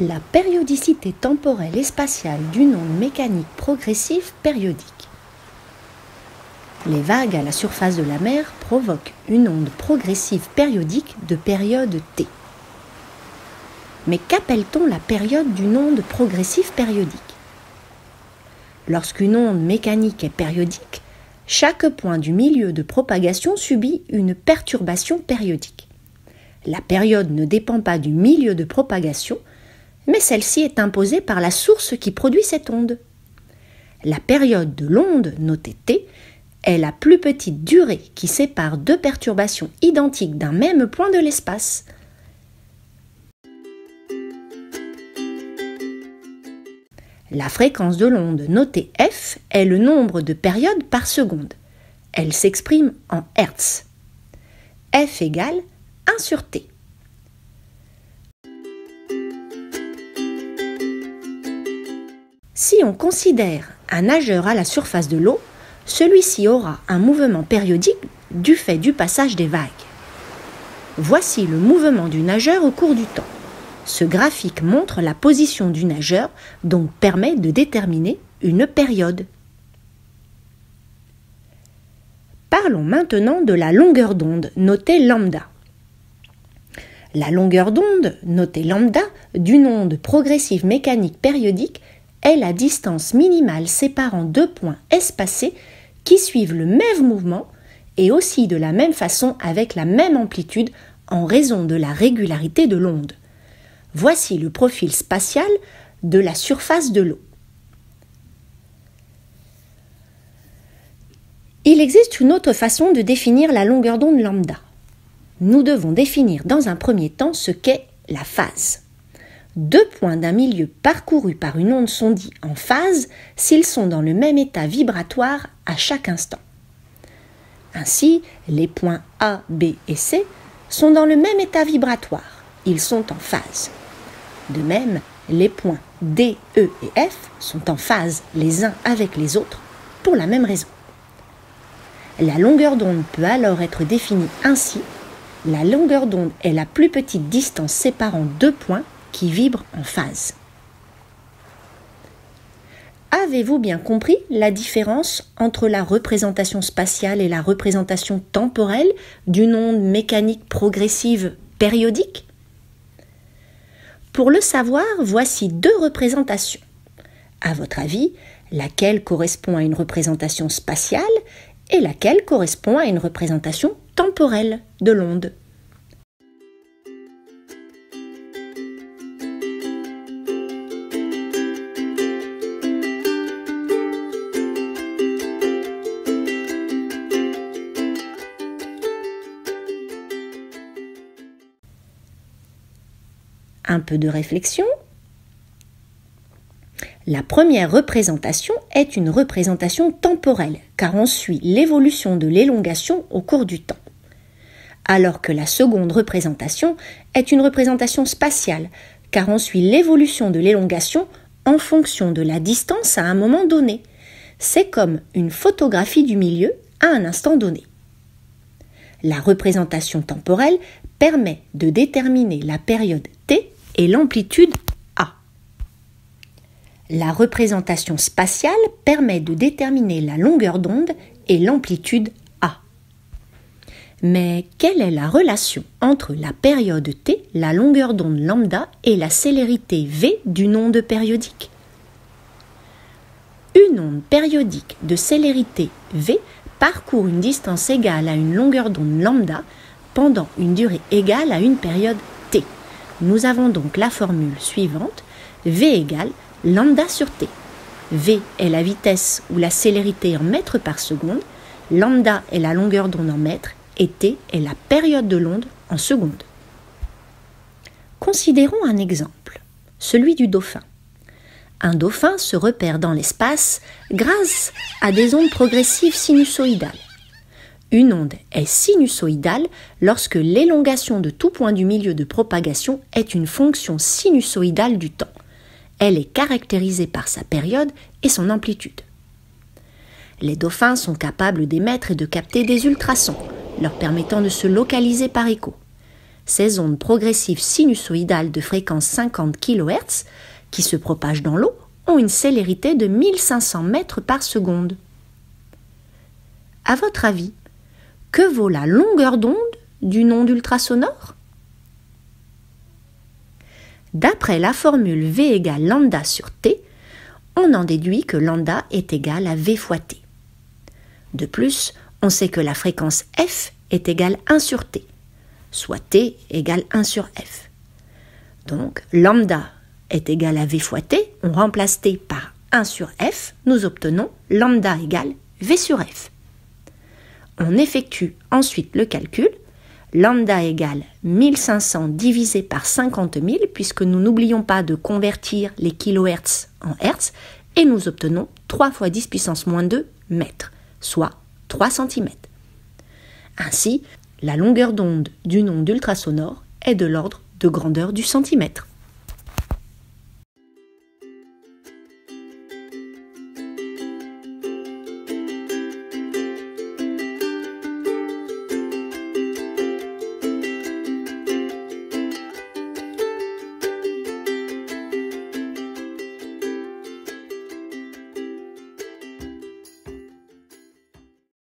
La périodicité temporelle et spatiale d'une onde mécanique progressive périodique. Les vagues à la surface de la mer provoquent une onde progressive périodique de période t. Mais qu'appelle-t-on la période d'une onde progressive périodique? Lorsqu'une onde mécanique est périodique, chaque point du milieu de propagation subit une perturbation périodique. La période ne dépend pas du milieu de propagation, mais celle-ci est imposée par la source qui produit cette onde. La période de l'onde, notée t, est la plus petite durée qui sépare deux perturbations identiques d'un même point de l'espace. La fréquence de l'onde, notée f, est le nombre de périodes par seconde. Elle s'exprime en Hertz. F égale 1 sur t. Si on considère un nageur à la surface de l'eau, celui-ci aura un mouvement périodique du fait du passage des vagues. Voici le mouvement du nageur au cours du temps. Ce graphique montre la position du nageur, donc permet de déterminer une période. Parlons maintenant de la longueur d'onde, notée lambda. La longueur d'onde, notée lambda, d'une onde progressive mécanique périodique est la distance minimale séparant deux points espacés qui suivent le même mouvement et aussi de la même façon avec la même amplitude en raison de la régularité de l'onde. Voici le profil spatial de la surface de l'eau. Il existe une autre façon de définir la longueur d'onde lambda. Nous devons définir dans un premier temps ce qu'est la phase. Deux points d'un milieu parcouru par une onde sont dits en phase s'ils sont dans le même état vibratoire à chaque instant. Ainsi, les points A, B et C sont dans le même état vibratoire. Ils sont en phase. De même, les points D, E et F sont en phase les uns avec les autres pour la même raison. La longueur d'onde peut alors être définie ainsi. La longueur d'onde est la plus petite distance séparant deux points qui vibrent en phase. Avez-vous bien compris la différence entre la représentation spatiale et la représentation temporelle d'une onde mécanique progressive périodique? Pour le savoir, voici deux représentations. À votre avis, laquelle correspond à une représentation spatiale et laquelle correspond à une représentation temporelle de l'onde? Un peu de réflexion. La première représentation est une représentation temporelle, car on suit l'évolution de l'élongation au cours du temps. Alors que la seconde représentation est une représentation spatiale, car on suit l'évolution de l'élongation en fonction de la distance à un moment donné. C'est comme une photographie du milieu à un instant donné. La représentation temporelle permet de déterminer la période t et l'amplitude a. La représentation spatiale permet de déterminer la longueur d'onde et l'amplitude a. Mais quelle est la relation entre la période t, la longueur d'onde lambda et la célérité v d'une onde périodique? Une onde périodique de célérité v parcourt une distance égale à une longueur d'onde lambda pendant une durée égale à une période t. Nous avons donc la formule suivante, v égale lambda sur t. V est la vitesse ou la célérité en mètres par seconde, lambda est la longueur d'onde en mètres et t est la période de l'onde en secondes. Considérons un exemple, celui du dauphin. Un dauphin se repère dans l'espace grâce à des ondes progressives sinusoïdales. Une onde est sinusoïdale lorsque l'élongation de tout point du milieu de propagation est une fonction sinusoïdale du temps. Elle est caractérisée par sa période et son amplitude. Les dauphins sont capables d'émettre et de capter des ultrasons, leur permettant de se localiser par écho. Ces ondes progressives sinusoïdales de fréquence 50 kHz, qui se propagent dans l'eau, ont une célérité de 1500 mètres par seconde. À votre avis, que vaut la longueur d'onde d'une onde ultrasonore? D'après la formule V égale lambda sur T, on en déduit que lambda est égal à V fois T. De plus, on sait que la fréquence F est égale 1 sur T, soit T égale 1 sur F. Donc, lambda est égal à V fois T, on remplace T par 1 sur F, nous obtenons lambda égale V sur F. On effectue ensuite le calcul, lambda égale 1500 divisé par 50 000, puisque nous n'oublions pas de convertir les kilohertz en hertz, et nous obtenons 3 fois 10 puissance moins 2 mètres, soit 3 cm. Ainsi, la longueur d'onde d'une onde ultrasonore est de l'ordre de grandeur du centimètre.